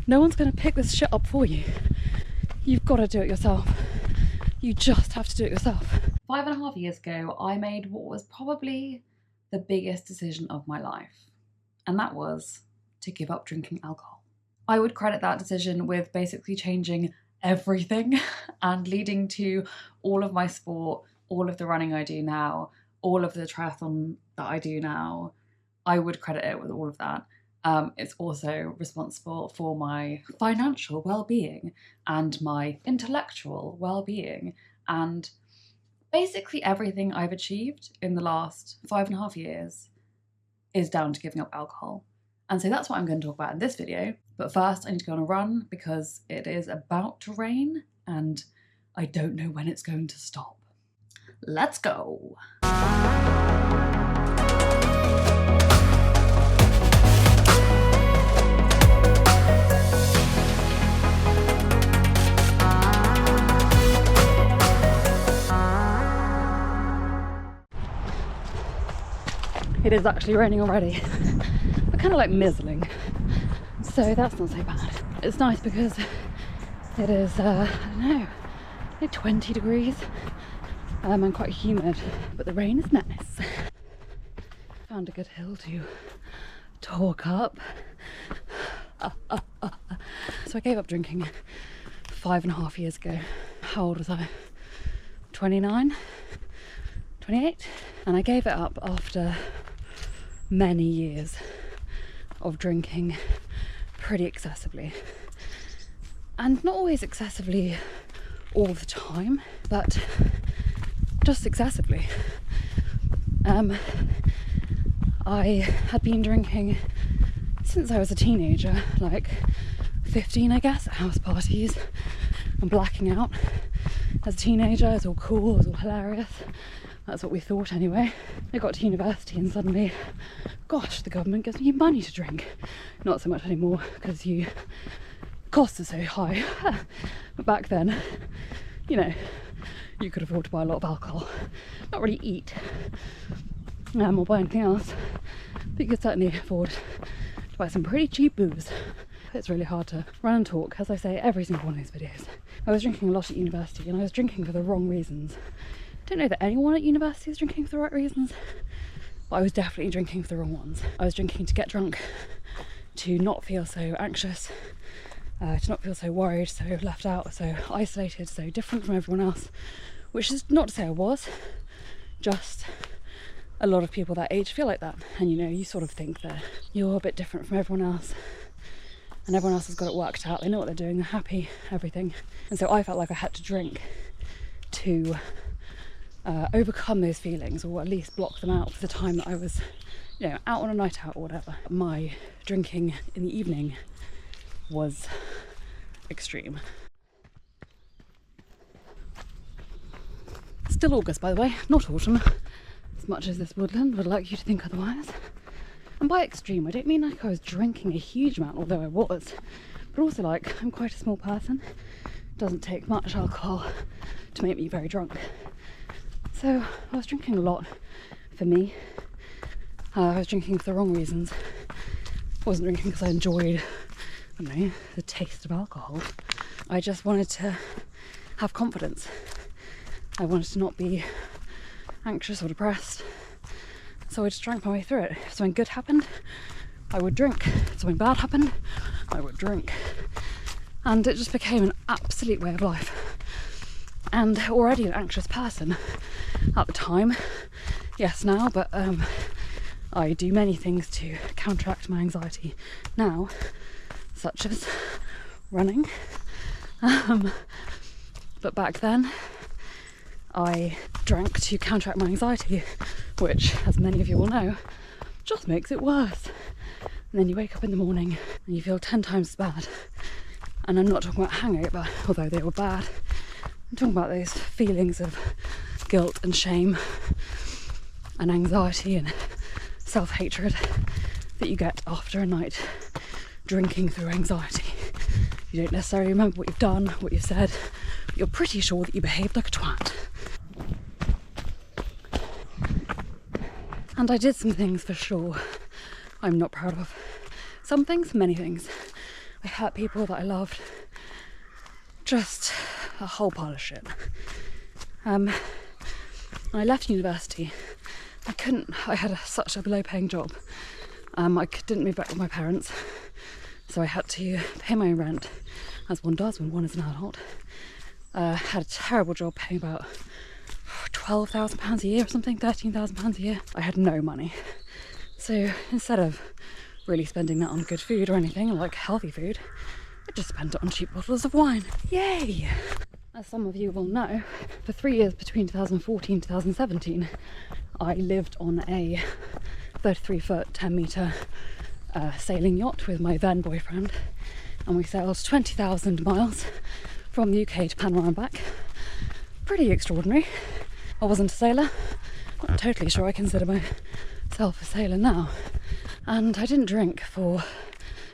No one's going to pick this shit up for you. You've got to do it yourself. You just have to do it yourself. 5.5 years ago, I made what was probably the biggest decision of my life, and that was to give up drinking alcohol. I would credit that decision with basically changing everything and leading to all of my sport, all of the running I do now, all of the triathlon that I do now. I would credit it with all of that. It's also responsible for my financial well-being and my intellectual well-being, and basically everything I've achieved in the last 5.5 years is down to giving up alcohol. And so that's what I'm going to talk about in this video. But first I need to go on a run because it is about to rain and I don't know when it's going to stop. Let's go. It is actually raining already, but kind of like mizzling, so that's not so bad. It's nice because it is, I don't know, like 20 degrees and quite humid, but the rain is nice. Found a good hill to talk up. So I gave up drinking 5.5 years ago. How old was I? 29? 28? And I gave it up after many years of drinking pretty excessively, and not always excessively all the time, but just excessively. I had been drinking since I was a teenager, like 15 I guess, at house parties and blacking out. As a teenager, it's all cool, it's all hilarious. That's what we thought anyway. I got to university and suddenly, gosh, the government gives you money to drink. Not so much anymore because costs are so high. But back then, you know, you could afford to buy a lot of alcohol. Not really eat or buy anything else, but you could certainly afford to buy some pretty cheap booze. It's really hard to run and talk, as I say every single one of these videos. I was drinking a lot at university and I was drinking for the wrong reasons. I don't know that anyone at university is drinking for the right reasons, but I was definitely drinking for the wrong ones. I was drinking to get drunk, to not feel so anxious, to not feel so worried, so left out, so isolated, so different from everyone else, which is not to say I was, just a lot of people that age feel like that. And you know, you sort of think that you're a bit different from everyone else and everyone else has got it worked out, they know what they're doing, they're happy, everything. And so I felt like I had to drink to overcome those feelings, or at least block them out for the time that I was, you know, out on a night out or whatever. My drinking in the evening was extreme. Still August, by the way, not autumn, as much as this woodland would like you to think otherwise. And by extreme, I don't mean like I was drinking a huge amount, although I was, but also like I'm quite a small person. It doesn't take much alcohol to make me very drunk. So I was drinking a lot for me. I was drinking for the wrong reasons. I wasn't drinking because I enjoyed, I don't know, the taste of alcohol. I just wanted to have confidence. I wanted to not be anxious or depressed. So I just drank my way through it. If something good happened, I would drink. If something bad happened, I would drink. And it just became an absolute way of life. And already an anxious person at the time, yes now, but I do many things to counteract my anxiety now, such as running. But back then I drank to counteract my anxiety, which, as many of you will know, just makes it worse. And then you wake up in the morning and you feel 10 times as bad. And I'm not talking about hangover, although they were bad. I'm talking about those feelings of guilt and shame and anxiety and self-hatred that you get after a night drinking through anxiety. You don't necessarily remember what you've done, what you've said, but you're pretty sure that you behaved like a twat. And I did some things for sure I'm not proud of. Some things, many things. I hurt people that I loved. Just a whole pile of shit. When I left university, I had such a low paying job. I didn't move back with my parents, so I had to pay my own rent, as one does when one is an adult. Had a terrible job paying about £12,000 a year or something, £13,000 a year. I had no money. So instead of really spending that on good food or anything, like healthy food, I just spent it on cheap bottles of wine. Yay! As some of you will know, for 3 years between 2014 and 2017, I lived on a 33-foot, 10-metre sailing yacht with my then boyfriend, and we sailed 20,000 miles from the UK to Panama and back. Pretty extraordinary. I wasn't a sailor. Not totally sure I consider myself a sailor now. And I didn't drink for,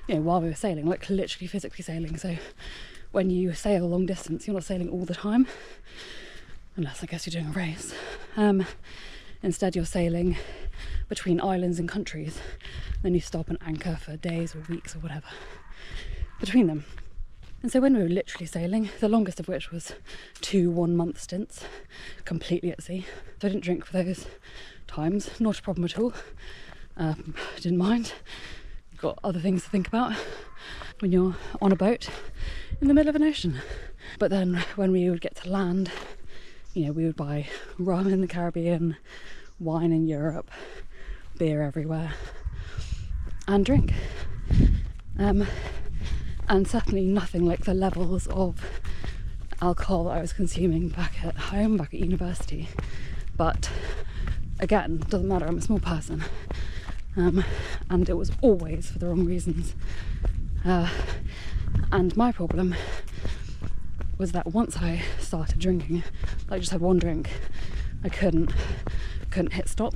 while we were sailing, like literally physically sailing. So when you sail long distance, you're not sailing all the time, unless I guess you're doing a race. Instead, you're sailing between islands and countries. Then you stop and anchor for days or weeks or whatever between them. And so when we were literally sailing, the longest of which was 2 one-month stints, completely at sea. So I didn't drink for those times, not a problem at all. Didn't mind. You've got other things to think about when you're on a boat in the middle of an ocean. But then when we would get to land, we would buy rum in the Caribbean, wine in Europe, beer everywhere, and drink. And certainly nothing like the levels of alcohol that I was consuming back at home, back at university. But again, doesn't matter, I'm a small person. And it was always for the wrong reasons. And my problem was that once I started drinking, I just had one drink. I couldn't hit stop.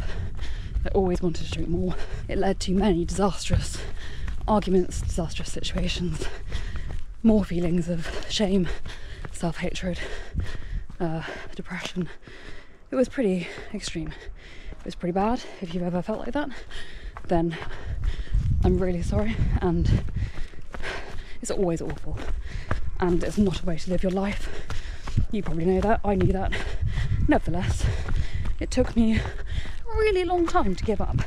I always wanted to drink more. It led to many disastrous arguments, disastrous situations, more feelings of shame, self-hatred, depression. It was pretty extreme. It was pretty bad. If you've ever felt like that, then I'm really sorry, and it's always awful, and it's not a way to live your life. You probably know that, I knew that. Nevertheless, it took me a really long time to give up,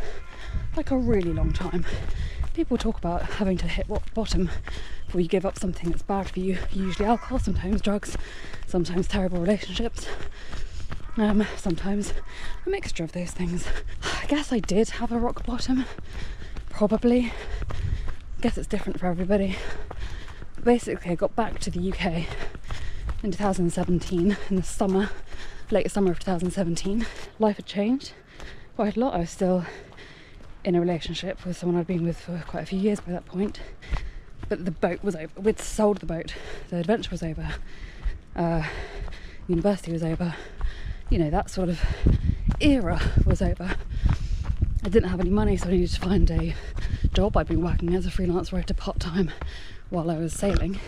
like a really long time. People talk about having to hit rock bottom before you give up something that's bad for you, usually alcohol, sometimes drugs, sometimes terrible relationships, sometimes a mixture of those things. I guess I did have a rock bottom, probably. I guess it's different for everybody. Basically, I got back to the UK in 2017, in the summer, late summer of 2017. Life had changed quite a lot. I was still in a relationship with someone I'd been with for quite a few years by that point, but the boat was over. We'd sold the boat, the adventure was over, university was over, that sort of era was over. I didn't have any money, so I needed to find a job. I'd been working as a freelance writer part-time while I was sailing,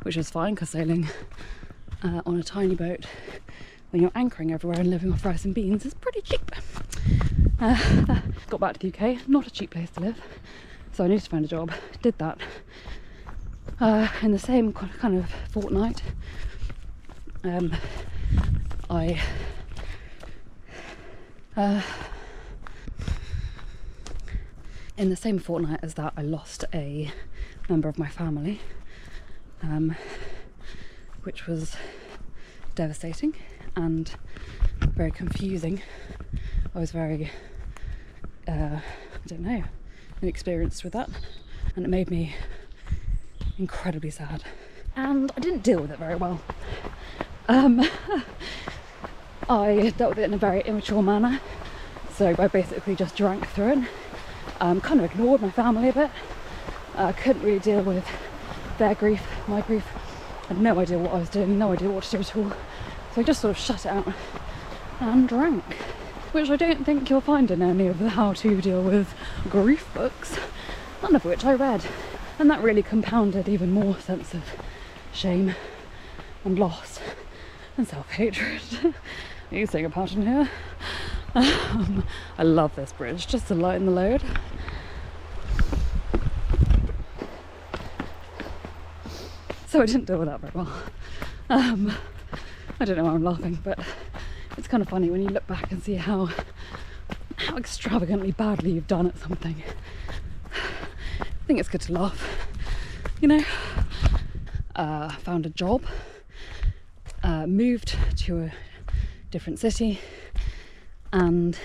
which was fine, because sailing on a tiny boat when you're anchoring everywhere and living off rice and beans is pretty cheap. Got back to the UK, not a cheap place to live, so I needed to find a job. Did that. In the same kind of fortnight, in the same fortnight as that, I lost a member of my family, which was devastating and very confusing. I was very, inexperienced with that, and it made me incredibly sad. And I didn't deal with it very well. I dealt with it in a very immature manner, so I basically just drank through it. Kind of ignored my family a bit. Couldn't really deal with their grief, my grief. I had no idea what I was doing, no idea what to do at all. So I just sort of shut it out and drank, which I don't think you'll find in any of the how to deal with grief books, none of which I read. And that really compounded even more sense of shame and loss and self-hatred. You sing a pattern here. I love this bridge, just to lighten the load. So I didn't deal with that very well. I don't know why I'm laughing, but it's kind of funny when you look back and see how extravagantly badly you've done at something. I think it's good to laugh, you know. Found a job, moved to a different city, and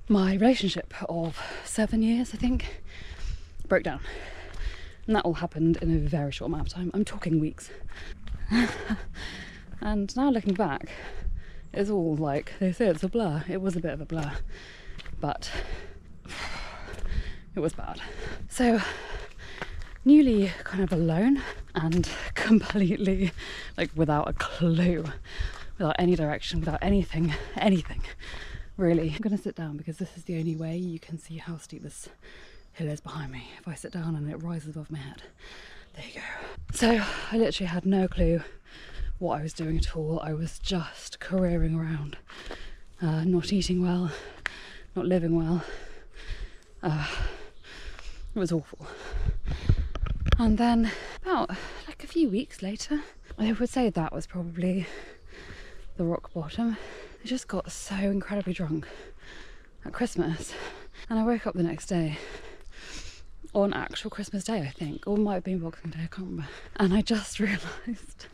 my relationship of 7 years, I think, broke down. And that all happened in a very short amount of time. I'm talking weeks. And now looking back, it's all like, they say it's a blur. It was a bit of a blur, but it was bad. So, newly kind of alone and completely like without a clue, without any direction, without anything, really. I'm gonna sit down because this is the only way you can see how steep this hill is behind me. If I sit down and it rises above my head. There you go. So I literally had no clue what I was doing at all. I was just careering around, not eating well, not living well. It was awful. And then about like a few weeks later, I would say that was probably the rock bottom. I just got so incredibly drunk at Christmas, and I woke up the next day on actual Christmas Day, I think, or it might have been Boxing Day, I can't remember, and I just realised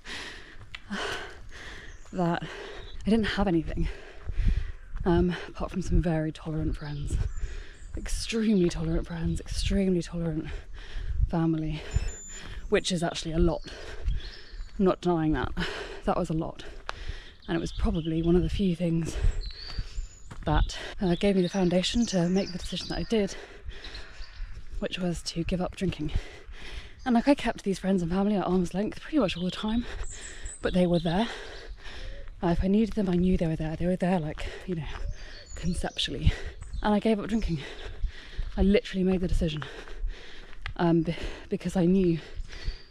that I didn't have anything apart from some very tolerant friends, extremely tolerant friends, extremely tolerant family, which is actually a lot. I'm not denying that. That was a lot. And it was probably one of the few things that gave me the foundation to make the decision that I did, which was to give up drinking. And like, I kept these friends and family at arm's length pretty much all the time, but they were there. If I needed them, I knew they were there. They were there, like, you know, conceptually. And I gave up drinking. I literally made the decision because I knew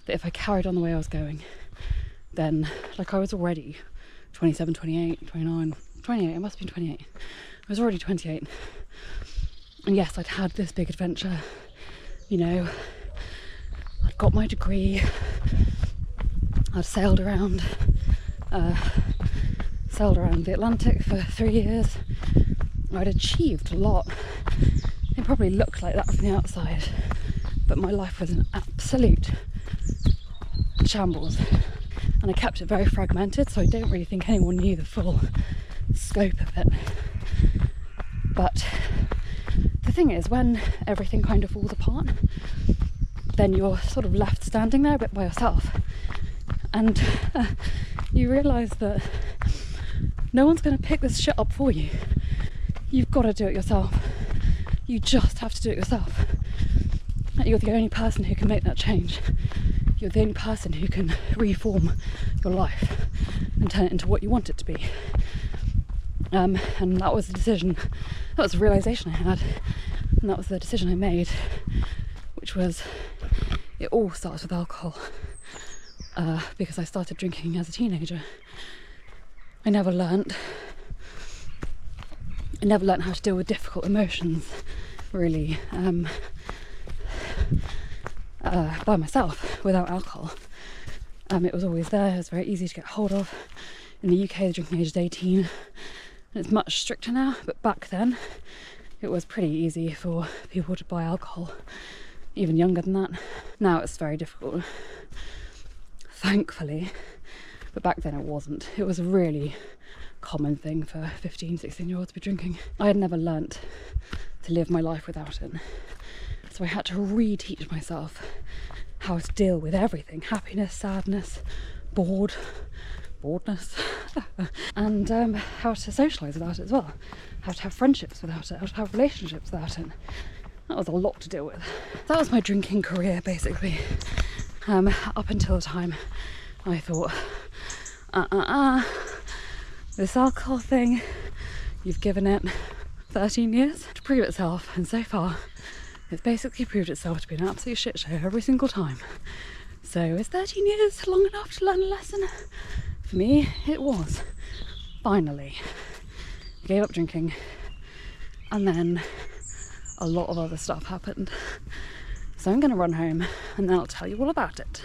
that if I carried on the way I was going, then, like, I was already 27, 28, 29, 28, it must have been 28. I was already 28. And yes, I'd had this big adventure, you know, I'd got my degree, I'd sailed around the Atlantic for 3 years. I'd achieved a lot. It probably looked like that from the outside, but my life was an absolute shambles. And I kept it very fragmented, so I don't really think anyone knew the full scope of it. But the thing is, when everything kind of falls apart, then you're sort of left standing there a bit by yourself. And you realise that no one's going to pick this shit up for you. You've got to do it yourself. You just have to do it yourself. You're the only person who can make that change. You're the only person who can reform your life and turn it into what you want it to be. And that was the decision, that was the realisation I had, and that was the decision I made, which was, it all starts with alcohol, because I started drinking as a teenager. I never learnt how to deal with difficult emotions, really, by myself, without alcohol. It was always there, it was very easy to get hold of. In the UK, the drinking age is 18, and it's much stricter now, but back then it was pretty easy for people to buy alcohol, even younger than that. Now it's very difficult, thankfully, but back then it wasn't. It was a really common thing for 15, 16-year-olds to be drinking. I had never learnt to live my life without it, so I had to reteach myself how to deal with everything: happiness, sadness, boredness, and how to socialise without it as well, how to have friendships without it, how to have relationships without it. That was a lot to deal with. That was my drinking career, basically, up until the time I thought, this alcohol thing, you've given it 13 years to prove itself, and so far it's basically proved itself to be an absolute shit show every single time. So is 13 years long enough to learn a lesson? For me, it was. Finally. I gave up drinking, and then a lot of other stuff happened. So I'm going to run home and then I'll tell you all about it.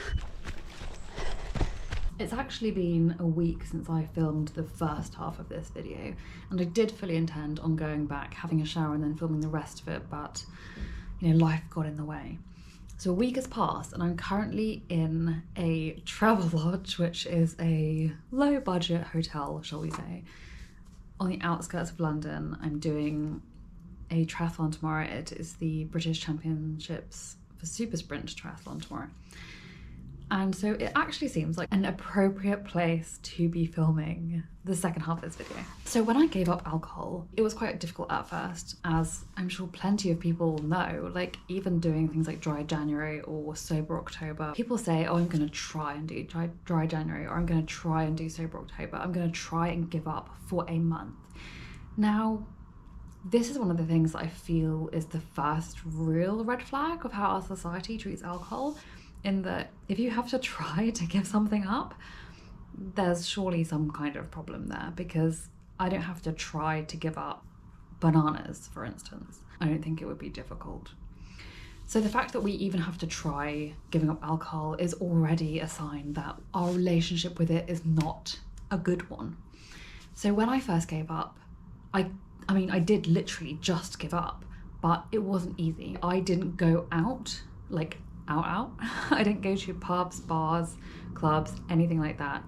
It's actually been a week since I filmed the first half of this video, and I did fully intend on going back, having a shower and then filming the rest of it, but life got in the way. So a week has passed and I'm currently in a travel lodge, which is a low budget hotel, shall we say, on the outskirts of London. I'm doing a triathlon tomorrow. It is the British Championships for Super Sprint Triathlon tomorrow. And so it actually seems like an appropriate place to be filming the second half of this video. So when I gave up alcohol, it was quite difficult at first, as I'm sure plenty of people know, like even doing things like dry January or sober October. People say, oh, I'm gonna try and do dry January, or I'm gonna try and do sober October. I'm gonna try and give up for a month. Now, this is one of the things that I feel is the first real red flag of how our society treats alcohol, in that if you have to try to give something up, there's surely some kind of problem there, because I don't have to try to give up bananas, for instance. I don't think it would be difficult. So the fact that we even have to try giving up alcohol is already a sign that our relationship with it is not a good one. So when I first gave up, I did literally just give up, but it wasn't easy. I didn't go out, like out. I didn't go to pubs, bars, clubs, anything like that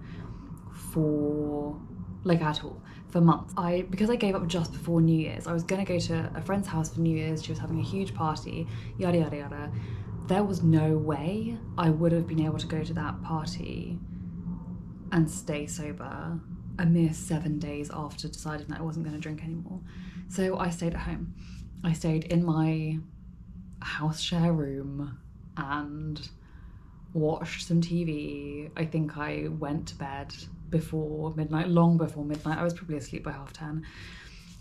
for at all, for months. Because I gave up just before New Year's. I was gonna go to a friend's house for New Year's. She was having a huge party, yada yada yada. There was no way I would have been able to go to that party and stay sober a mere 7 days after deciding that I wasn't going to drink anymore. So I stayed at home. I stayed in my house share room and watched some TV. I think I went to bed before midnight, long before midnight. I was probably asleep by 10:30.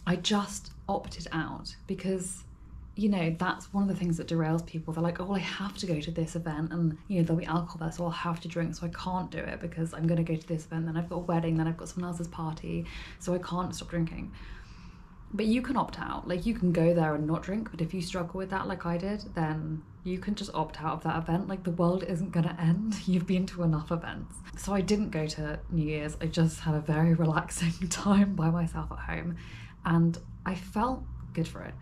I just opted out because, that's one of the things that derails people. They're like, oh, well, I have to go to this event and, there'll be alcohol there, so I'll have to drink, so I can't do it because I'm going to go to this event, then I've got a wedding, then I've got someone else's party, so I can't stop drinking. But you can opt out. Like, you can go there and not drink, but if you struggle with that like I did, then you can just opt out of that event. Like, the world isn't gonna end. You've been to enough events. So I didn't go to New Year's. I just had a very relaxing time by myself at home, and I felt good for it.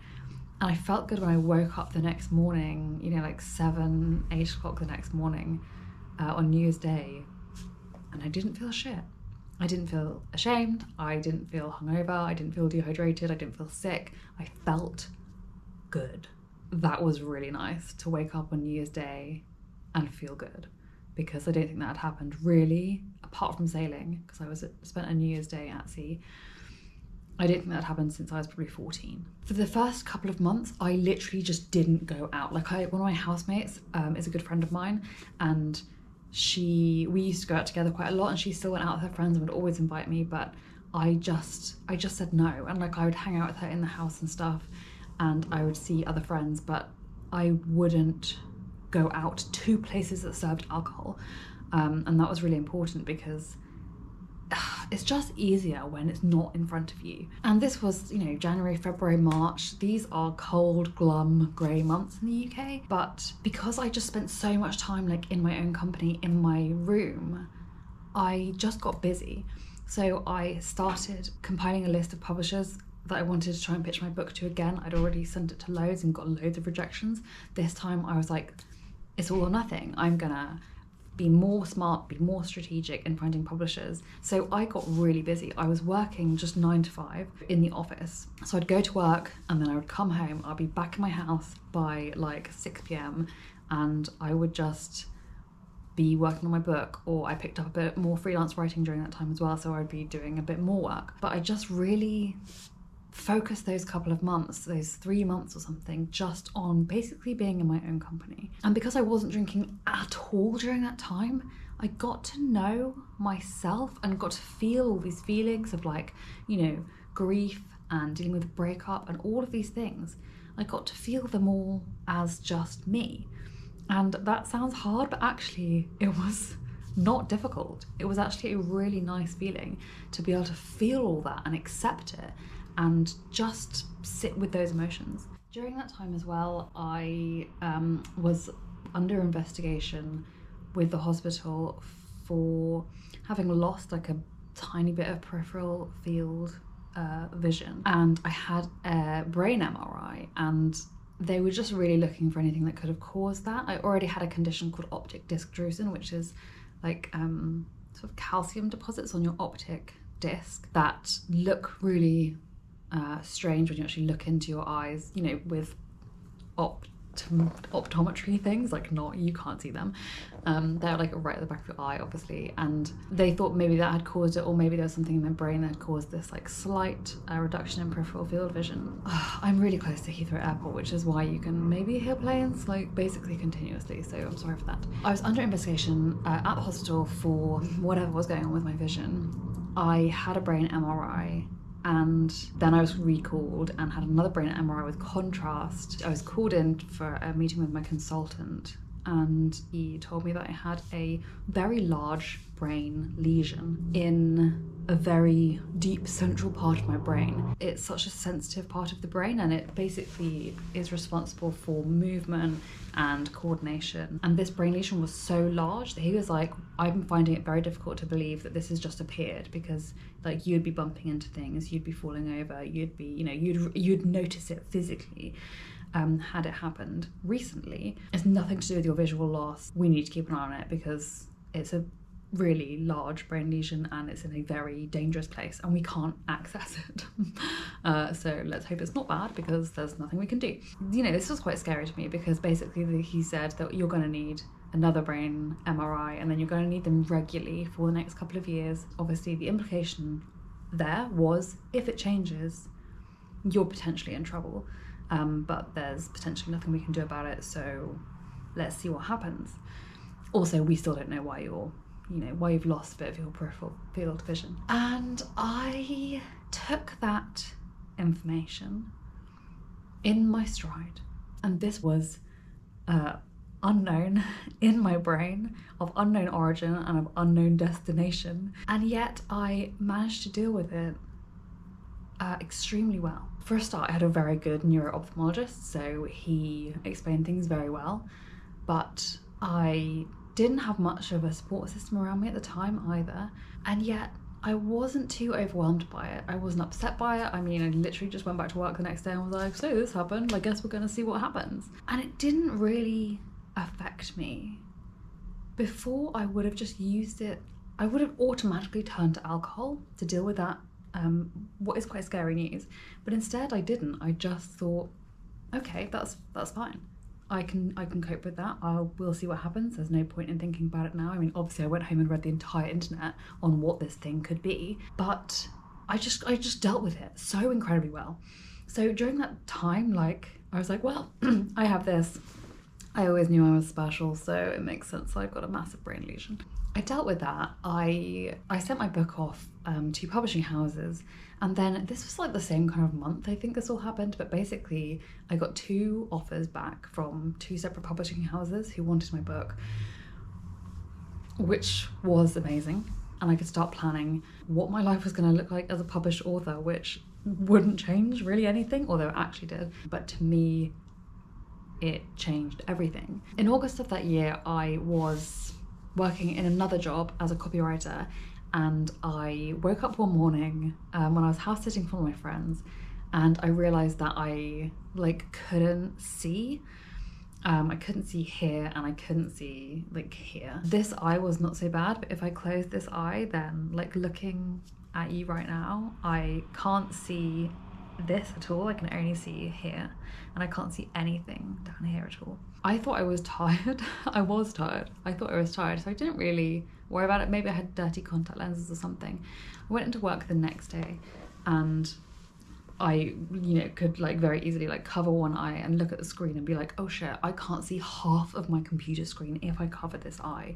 And I felt good when I woke up the next morning, like 7, 8 o'clock the next morning on New Year's Day, and I didn't feel shit. I didn't feel ashamed, I didn't feel hungover, I didn't feel dehydrated, I didn't feel sick. I felt good. That was really nice, to wake up on New Year's Day and feel good, because I don't think that had happened really, apart from sailing, because I spent a New Year's Day at sea. I don't think that had happened since I was probably 14. For the first couple of months, I literally just didn't go out. Like, one of my housemates is a good friend of mine, and we used to go out together quite a lot, and she still went out with her friends and would always invite me, but I just said no. And like, I would hang out with her in the house and stuff, and I would see other friends, but I wouldn't go out to places that served alcohol. And that was really important, because it's just easier when it's not in front of you. And this was, January, February, March. These are cold, glum, grey months in the UK. But because I just spent so much time like in my own company, in my room, I just got busy. So I started compiling a list of publishers that I wanted to try and pitch my book to again. I'd already sent it to loads and got loads of rejections. This time I was like, it's all or nothing. I'm gonna be more smart, be more strategic in finding publishers. So I got really busy. I was working just 9 to 5 in the office. So I'd go to work and then I would come home. I'd be back in my house by like 6 p.m. and I would just be working on my book, or I picked up a bit more freelance writing during that time as well, so I'd be doing a bit more work. But I just really focused those couple of months, those 3 months or something, just on basically being in my own company. And because I wasn't drinking at all during that time, I got to know myself and got to feel all these feelings of like, grief and dealing with a breakup and all of these things. I got to feel them all as just me. And that sounds hard, but actually it was not difficult. It was actually a really nice feeling to be able to feel all that and accept it and just sit with those emotions. During that time as well, I was under investigation with the hospital for having lost like a tiny bit of peripheral field vision, and I had a brain MRI, and they were just really looking for anything that could have caused that. I already had a condition called optic disc drusen, which is like sort of calcium deposits on your optic disc that look really strange when you actually look into your eyes, you know, with optometry things, like you can't see them. They're like right at the back of your eye, obviously, and they thought maybe that had caused it, or maybe there was something in my brain that had caused this like slight reduction in peripheral field vision. I'm really close to Heathrow Airport, which is why you can maybe hear planes like basically continuously, so I'm sorry for that. I was under investigation at the hospital for whatever was going on with my vision. I had a brain MRI, and then I was recalled and had another brain MRI with contrast. I was called in for a meeting with my consultant, and he told me that I had a very large brain lesion in a very deep central part of my brain. It's such a sensitive part of the brain, and it basically is responsible for movement and coordination. And this brain lesion was so large that he was like, I'm finding it very difficult to believe that this has just appeared, because like you'd be bumping into things, you'd be falling over, you'd be, you know, you'd notice it physically. Had it happened recently. It's nothing to do with your visual loss. We need to keep an eye on it because it's a really large brain lesion and it's in a very dangerous place and we can't access it. So let's hope it's not bad, because there's nothing we can do. You know, this was quite scary to me, because basically he said that you're going to need another brain MRI and then you're going to need them regularly for the next couple of years. Obviously the implication there was, if it changes, you're potentially in trouble. But there's potentially nothing we can do about it, so let's see what happens. Also, we still don't know why you've lost a bit of your peripheral field vision. And I took that information in my stride, and this was unknown in my brain, of unknown origin and of unknown destination, and yet I managed to deal with it extremely well. For a start, I had a very good neuro-ophthalmologist, so he explained things very well, but I didn't have much of a support system around me at the time either, and yet I wasn't too overwhelmed by it. I wasn't upset by it. I mean, I literally just went back to work the next day and was like, so this happened, I guess we're gonna see what happens. And it didn't really affect me. Before, I would have just used it, I would have automatically turned to alcohol to deal with that, what is quite scary news, but instead I didn't. I just thought, okay, that's fine. I can cope with that. We'll see what happens. There's no point in thinking about it now. I mean, obviously I went home and read the entire internet on what this thing could be, but I just dealt with it so incredibly well. So during that time, like, I was like, well, I have this. I always knew I was special, so it makes sense I've got a massive brain lesion. I dealt with that. I sent my book off to publishing houses, and then this was like the same kind of month I think this all happened, but basically I got 2 offers back from 2 separate publishing houses who wanted my book, which was amazing, and I could start planning what my life was going to look like as a published author, which wouldn't change really anything, although it actually did, but to me it changed everything. In August of that year, I was working in another job as a copywriter, and I woke up one morning when I was house sitting for one of my friends, and I realized that I couldn't see. I couldn't see here and I couldn't see here. This eye was not so bad, but if I close this eye, then looking at you right now, I can't see this at all. I can only see here, and I can't see anything down here at all. I thought I was tired. I was tired. I thought I was tired, so I didn't really worry about it. Maybe I had dirty contact lenses or something. I went into work the next day, and I, could very easily cover one eye and look at the screen and be like, oh shit, I can't see half of my computer screen if I cover this eye.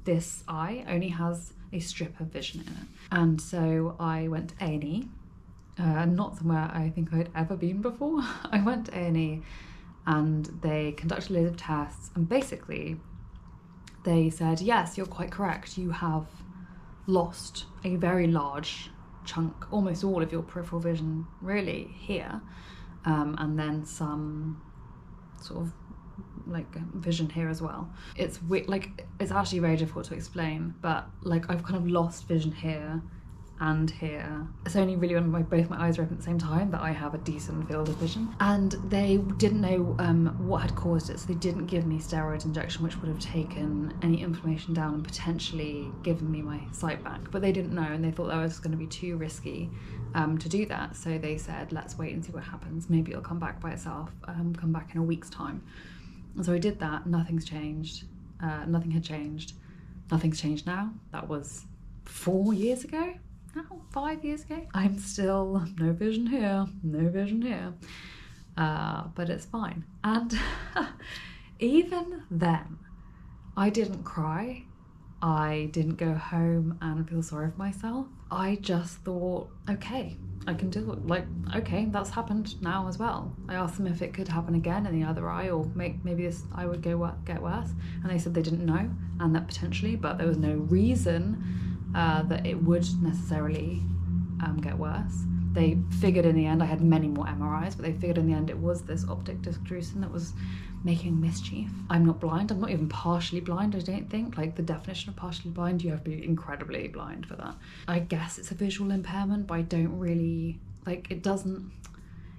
This eye only has a strip of vision in it. And so I went to A&E. Not somewhere I think I'd ever been before. I went to A&E and they conducted loads of tests, and basically they said, yes, you're quite correct. You have lost a very large chunk, almost all of your peripheral vision really here, and then some sort of like vision here as well. It's like, it's actually very difficult to explain, but like I've kind of lost vision here and here. It's only really when both my eyes are open at the same time that I have a decent field of vision. And they didn't know what had caused it, so they didn't give me steroid injection, which would have taken any inflammation down and potentially given me my sight back. But they didn't know, and they thought that was going to be too risky to do that. So they said, let's wait and see what happens. Maybe it'll come back by itself, come back in a week's time. And so I did that. Nothing's changed. Nothing had changed. Nothing's changed now. That was 4 years ago. Now, 5 years ago. I'm still no vision here, no vision here, but it's fine. And even then, I didn't cry. I didn't go home and feel sorry for myself. I just thought, okay, I can do it. Like, okay, that's happened now as well. I asked them if it could happen again in the other eye, or maybe this eye would get worse, and they said they didn't know, and that potentially, but there was no reason that it would necessarily get worse. They figured in the end, I had many more MRIs, but they figured in the end it was this optic disc drusen that was making mischief. I'm not blind. I'm not even partially blind, I don't think. Like, the definition of partially blind, you have to be incredibly blind for that. I guess it's a visual impairment, but I don't really, like, it does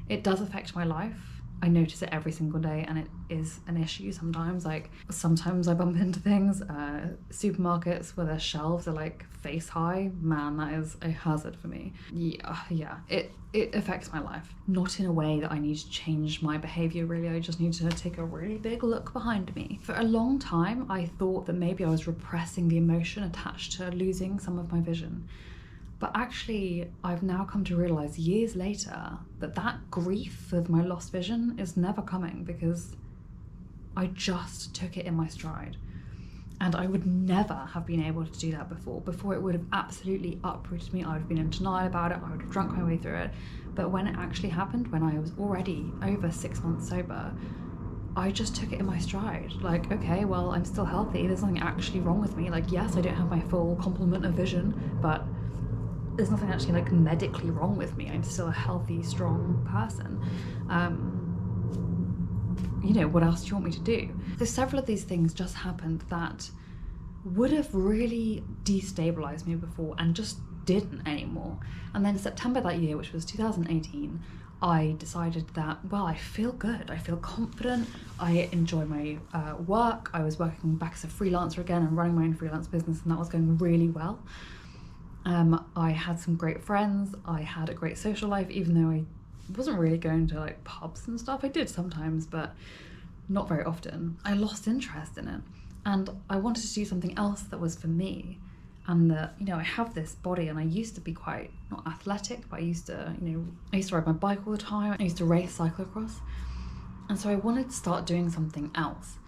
affect my life. I notice it every single day, and it is an issue sometimes. Like, sometimes I bump into things, supermarkets where their shelves are like face high. Man, that is a hazard for me. Yeah, it affects my life. Not in a way that I need to change my behavior, really. I just need to take a really big look behind me. For a long time, I thought that maybe I was repressing the emotion attached to losing some of my vision. But actually, I've now come to realise years later that that grief of my lost vision is never coming, because I just took it in my stride. And I would never have been able to do that before. Before, it would have absolutely uprooted me. I would have been in denial about it. I would have drunk my way through it. But when it actually happened, when I was already over 6 months sober, I just took it in my stride. Like, okay, well, I'm still healthy. There's nothing actually wrong with me. Like, yes, I don't have my full complement of vision, but there's nothing actually like medically wrong with me. I'm still a healthy, strong person. You know, what else do you want me to do? So several of these things just happened that would have really destabilized me before and just didn't anymore. And then in September that year, which was 2018, I decided that, well, I feel good, I feel confident, I enjoy my work. I was working back as a freelancer again and running my own freelance business, and that was going really well. I had some great friends, I had a great social life, even though I wasn't really going to like pubs and stuff. I did sometimes, but not very often. I lost interest in it, and I wanted to do something else that was for me. And that, you know, I have this body, and I used to be quite, not athletic, but I used to ride my bike all the time. I used to race cyclocross. And so I wanted to start doing something else.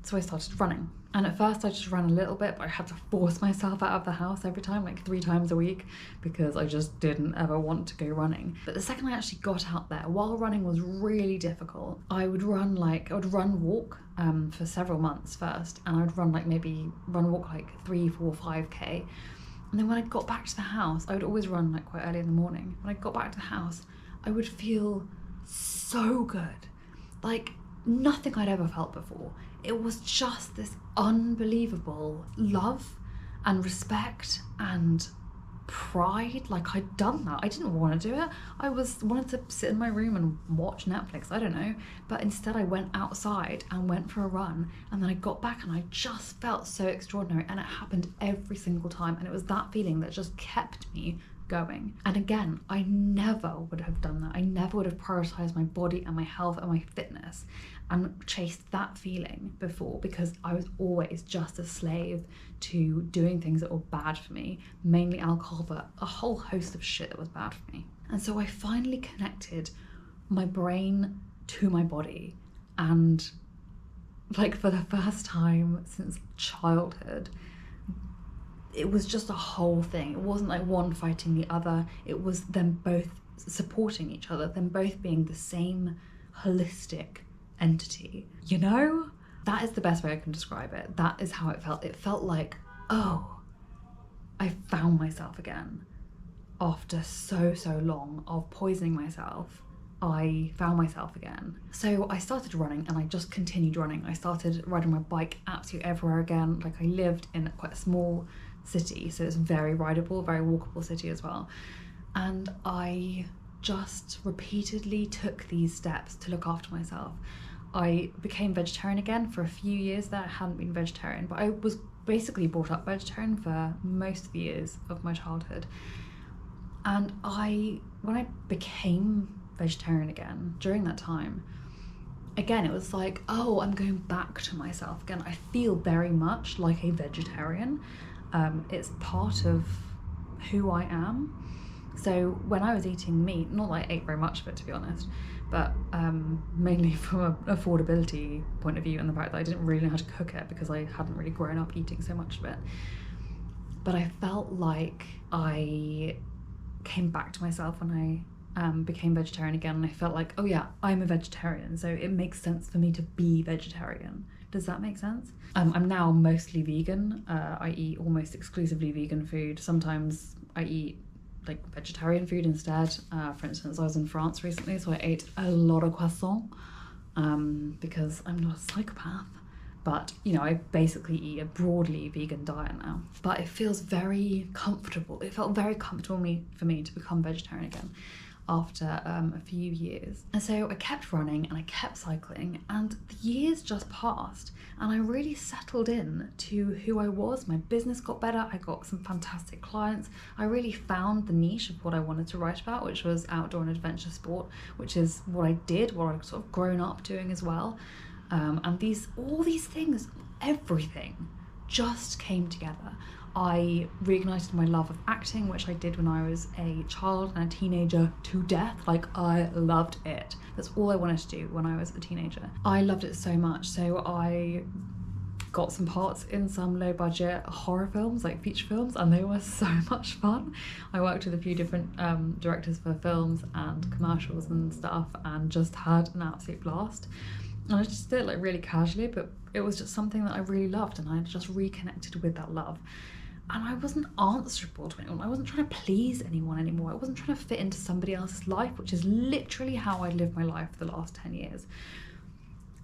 So I started running. And at first I just ran a little bit, but I had to force myself out of the house every time, like 3 times a week, because I just didn't ever want to go running. But the second I actually got out there, while running was really difficult, I would walk for several months first, and I would run walk like 3, 4, 5k. And then when I got back to the house, I would always run like quite early in the morning. When I got back to the house, I would feel so good. Like nothing I'd ever felt before. It was just this unbelievable love and respect and pride. Like, I'd done that. I didn't want to do it. I wanted to sit in my room and watch Netflix, I don't know. But instead I went outside and went for a run, and then I got back and I just felt so extraordinary, and it happened every single time. And it was that feeling that just kept me going. And again, I never would have done that. I never would have prioritized my body and my health and my fitness and chased that feeling before, because I was always just a slave to doing things that were bad for me, mainly alcohol, but a whole host of shit that was bad for me. And so I finally connected my brain to my body, and like for the first time since childhood, it was just a whole thing. It wasn't like one fighting the other. It was them both supporting each other, them both being the same holistic entity. You know? That is the best way I can describe it. That is how it felt. It felt like, oh, I found myself again. After so long of poisoning myself, I found myself again. So I started running and I just continued running. I started riding my bike absolutely everywhere again. Like, I lived in quite a small city, so it's very rideable, very walkable city as well. And I just repeatedly took these steps to look after myself. I became vegetarian again. For a few years there, I hadn't been vegetarian, but I was basically brought up vegetarian for most of the years of my childhood. And when I became vegetarian again, during that time, again, it was like, oh, I'm going back to myself again. I feel very much like a vegetarian. It's part of who I am. So when I was eating meat, not that I ate very much of it, to be honest, but mainly from an affordability point of view, and the fact that I didn't really know how to cook it because I hadn't really grown up eating so much of it. But I felt like I came back to myself when I became vegetarian again, and I felt like, oh yeah, I'm a vegetarian, so it makes sense for me to be vegetarian. Does that make sense? I'm now mostly vegan. I eat almost exclusively vegan food. Sometimes I eat like vegetarian food instead. For instance, I was in France recently, so I ate a lot of croissant because I'm not a psychopath. But, you know, I basically eat a broadly vegan diet now. But it feels very comfortable. It felt very comfortable for me to become vegetarian again after a few years. And so I kept running and I kept cycling, and the years just passed and I really settled in to who I was. My business got better. I got some fantastic clients. I really found the niche of what I wanted to write about, which was outdoor and adventure sport, which is what I did, what I've sort of grown up doing as well. And all these things, everything just came together. I reignited my love of acting, which I did when I was a child and a teenager to death. Like, I loved it. That's all I wanted to do when I was a teenager. I loved it so much. So I got some parts in some low budget horror films, like feature films, and they were so much fun. I worked with a few different directors for films and commercials and stuff, and just had an absolute blast. And I just did it like really casually, but it was just something that I really loved, and I just reconnected with that love. And I wasn't answerable to anyone. I wasn't trying to please anyone anymore. I wasn't trying to fit into somebody else's life, which is literally how I lived my life for the last 10 years.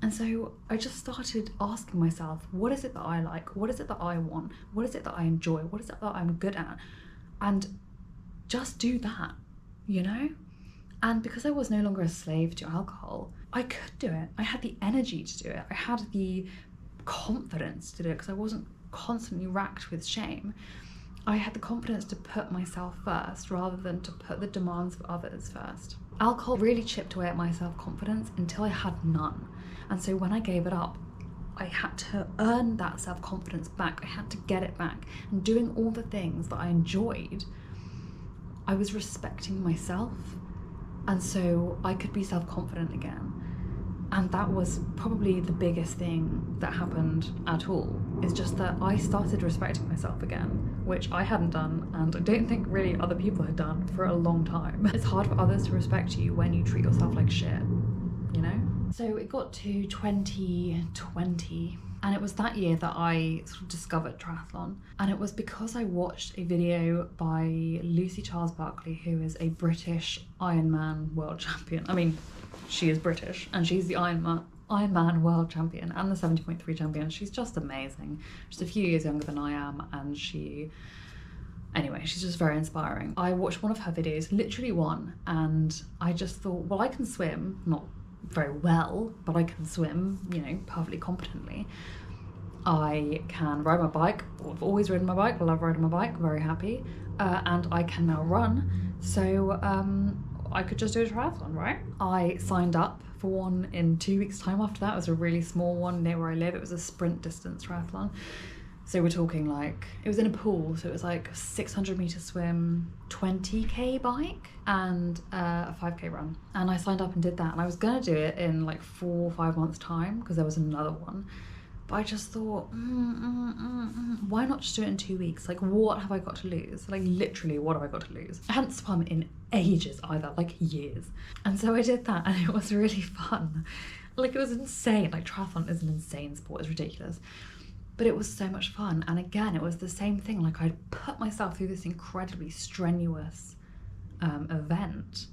And so I just started asking myself, what is it that I like? What is it that I want? What is it that I enjoy? What is it that I'm good at? And just do that, you know? And because I was no longer a slave to alcohol, I could do it. I had the energy to do it. I had the confidence to do it because I wasn't constantly racked with shame. I had the confidence to put myself first rather than to put the demands of others first. Alcohol really chipped away at my self-confidence until I had none. And so when I gave it up, I had to earn that self-confidence back. I had to get it back. And doing all the things that I enjoyed, I was respecting myself. And so I could be self-confident again. And that was probably the biggest thing that happened at all, is just that I started respecting myself again, which I hadn't done, and I don't think really other people had done for a long time. It's hard for others to respect you when you treat yourself like shit, you know? So it got to 2020, and it was that year that I sort of discovered triathlon. And it was because I watched a video by Lucy Charles-Barclay, who is a British Ironman world champion. I mean, she is British, and she's the Ironman world champion and the 70.3 champion. She's just amazing. She's a few years younger than I am, and anyway, she's just very inspiring. I watched one of her videos, literally one, and I just thought, well, I can swim, not very well, but I can swim, you know, perfectly competently. I can ride my bike. I've always ridden my bike. I love riding my bike, very happy. And I can now run. So I could just do a triathlon, right? I signed up for one in 2 weeks' time after that. It was a really small one near where I live. It was a sprint distance triathlon. So we're talking like, it was in a pool, so it was like 600 meter swim, 20k bike, and a 5k run. And I signed up and did that, and I was gonna do it in like 4 or 5 months' time because there was another one. But I just thought, why not just do it in 2 weeks? Like, what have I got to lose? Like, literally, what have I got to lose? I hadn't swum in ages either, like years. And so I did that, and it was really fun. Like, it was insane. Like, triathlon is an insane sport, it's ridiculous. But it was so much fun. And again, it was the same thing. Like, I'd put myself through this incredibly strenuous event,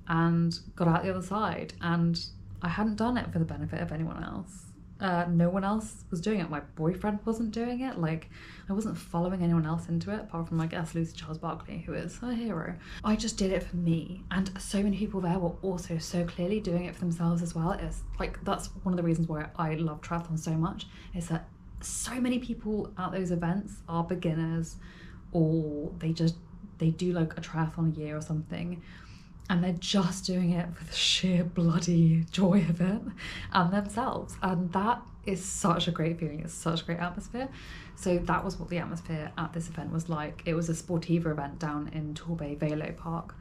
and got out the other side. And I hadn't done it for the benefit of anyone else. No one else was doing it. My boyfriend wasn't doing it. Like, I wasn't following anyone else into it, apart from, I guess, Lucy Charles Barkley, who is a hero. I just did it for me. And so many people there were also so clearly doing it for themselves as well. It's like, that's one of the reasons why I love triathlon so much, is that so many people at those events are beginners, or they do like a triathlon a year or something, and they're just doing it for the sheer bloody joy of it and themselves. And that is such a great feeling. It's such a great atmosphere. So that was what the atmosphere at this event was like. It was a Sportiva event down in Torbay Velo Park.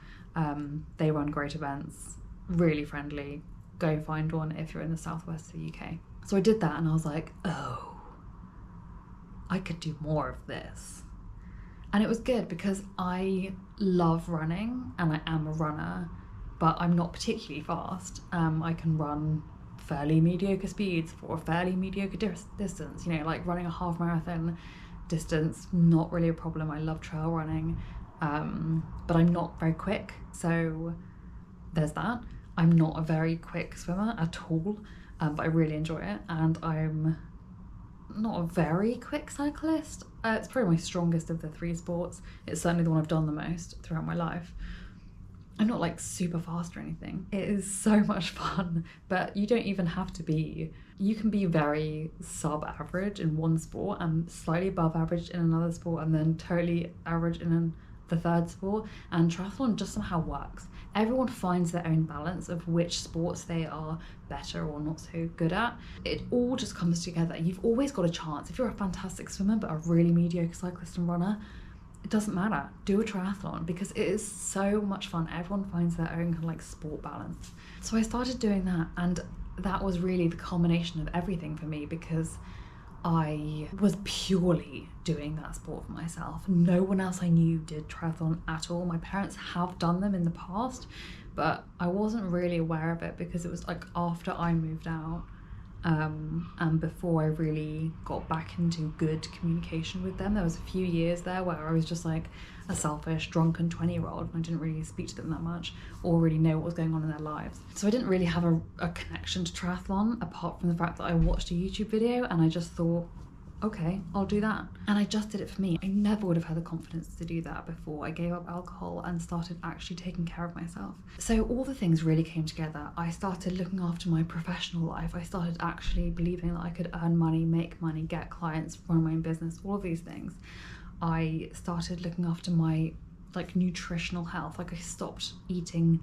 They run great events, really friendly. Go find one if you're in the southwest of the UK. So I did that and I was like, oh, I could do more of this. And it was good because I love running and I am a runner, but I'm not particularly fast. I can run fairly mediocre speeds for a fairly mediocre distance, you know, like running a half marathon distance, not really a problem. I love trail running, but I'm not very quick. So there's that. I'm not a very quick swimmer at all, but I really enjoy it. And I'm not a very quick cyclist. It's probably my strongest of the three sports. It's certainly the one I've done the most throughout my life. I'm not like super fast or anything. It is so much fun, but you don't even have to be. You can be very sub-average in one sport and slightly above average in another sport, and then totally average in the third sport. And triathlon just somehow works. Everyone finds their own balance of which sports they are better or not so good at. It all just comes together. You've always got a chance. If you're a fantastic swimmer but a really mediocre cyclist and runner, it doesn't matter. Do a triathlon because it is so much fun. Everyone finds their own kind of like sport balance. So I started doing that, and that was really the culmination of everything for me, because I was purely doing that sport for myself. No one else I knew did triathlon at all. My parents have done them in the past, but I wasn't really aware of it because it was like after I moved out, and before I really got back into good communication with them. There was a few years there where I was just like a selfish, drunken 20-year-old, and I didn't really speak to them that much or really know what was going on in their lives. So I didn't really have a connection to triathlon, apart from the fact that I watched a YouTube video and I just thought, okay, I'll do that. And I just did it for me. I never would have had the confidence to do that before I gave up alcohol and started actually taking care of myself. So all the things really came together. I started looking after my professional life. I started actually believing that I could earn money, make money, get clients, run my own business, all of these things. I started looking after my like nutritional health. Like I stopped eating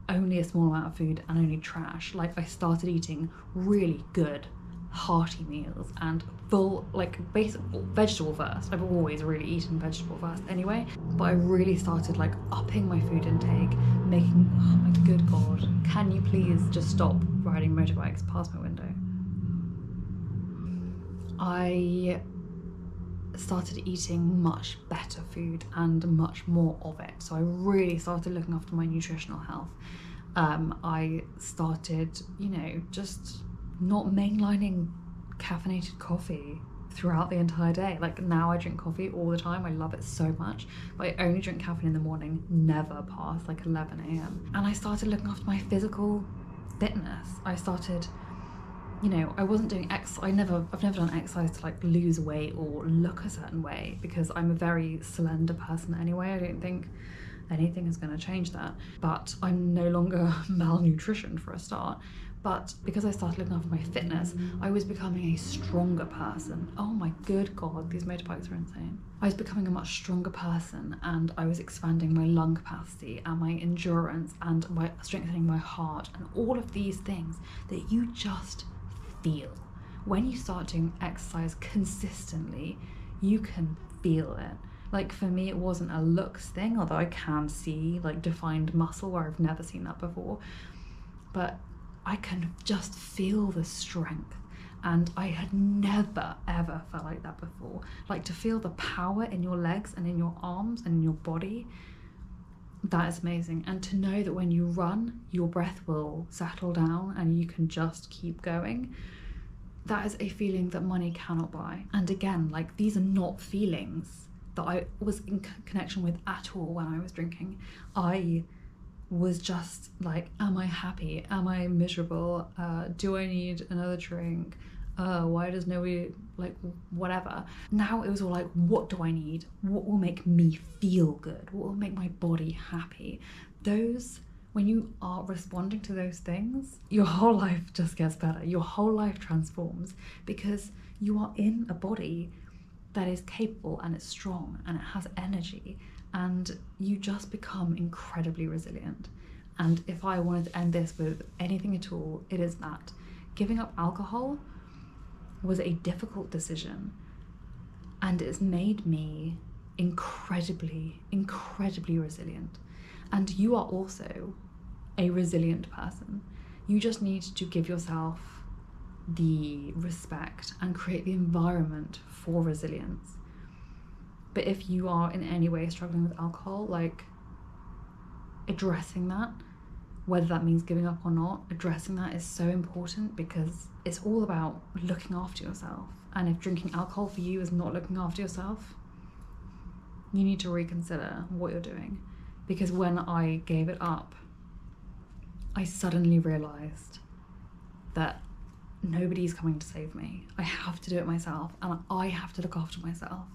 only a small amount of food and only trash. Like I started eating really good hearty meals and full, like basic vegetable first. I've always really eaten vegetable first anyway, but I really started like upping my food intake, making, oh my good God, can you please just stop riding motorbikes past my window? I started eating much better food and much more of it. So I really started looking after my nutritional health. I started, you know, just not mainlining caffeinated coffee throughout the entire day. Like now I drink coffee all the time. I love it so much, but I only drink caffeine in the morning, never past like 11 a.m. And I started looking after my physical fitness. I started, you know, I wasn't doing I've never done exercise to like lose weight or look a certain way, because I'm a very slender person anyway. I don't think anything is going to change that. But I'm no longer malnutrition for a start. But because I started looking after my fitness, I was becoming a stronger person. Oh my good God, these motorbikes are insane. I was becoming a much stronger person, and I was expanding my lung capacity and my endurance and my strengthening my heart and all of these things that you just feel. When you start doing exercise consistently, you can feel it. Like for me, it wasn't a looks thing, although I can see like defined muscle where I've never seen that before. But I can just feel the strength, and I had never ever felt like that before. Like to feel the power in your legs and in your arms and in your body, that is amazing. And to know that when you run, your breath will settle down and you can just keep going, that is a feeling that money cannot buy. And again, like these are not feelings that I was in connection with at all when I was drinking. I was just like, am I happy? Am I miserable? Do I need another drink? Why does nobody, like, whatever. Now it was all like, what do I need? What will make me feel good? What will make my body happy? When you are responding to those things, your whole life just gets better. Your whole life transforms because you are in a body that is capable and it's strong and it has energy, and you just become incredibly resilient. And if I wanted to end this with anything at all, it is that giving up alcohol was a difficult decision, and it's made me incredibly resilient. And you are also a resilient person. You just need to give yourself the respect and create the environment for resilience. But if you are in any way struggling with alcohol, like, addressing that, whether that means giving up or not, addressing that is so important, because it's all about looking after yourself. And if drinking alcohol for you is not looking after yourself, you need to reconsider what you're doing. Because when I gave it up, I suddenly realized that nobody's coming to save me. I have to do it myself, and I have to look after myself.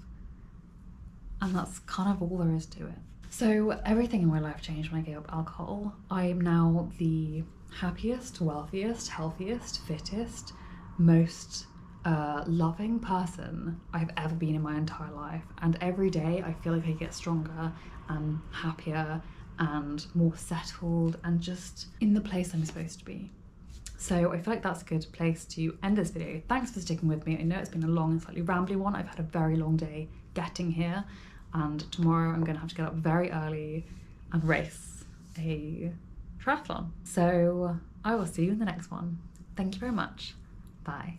And that's kind of all there is to it. So everything in my life changed when I gave up alcohol. I am now the happiest, wealthiest, healthiest, fittest, most loving person I've ever been in my entire life. And every day I feel like I get stronger and happier and more settled and just in the place I'm supposed to be. So I feel like that's a good place to end this video. Thanks for sticking with me. I know it's been a long and slightly rambly one. I've had a very long day getting here, and tomorrow I'm gonna have to get up very early and race a triathlon. So I will see you in the next one. Thank you very much. Bye.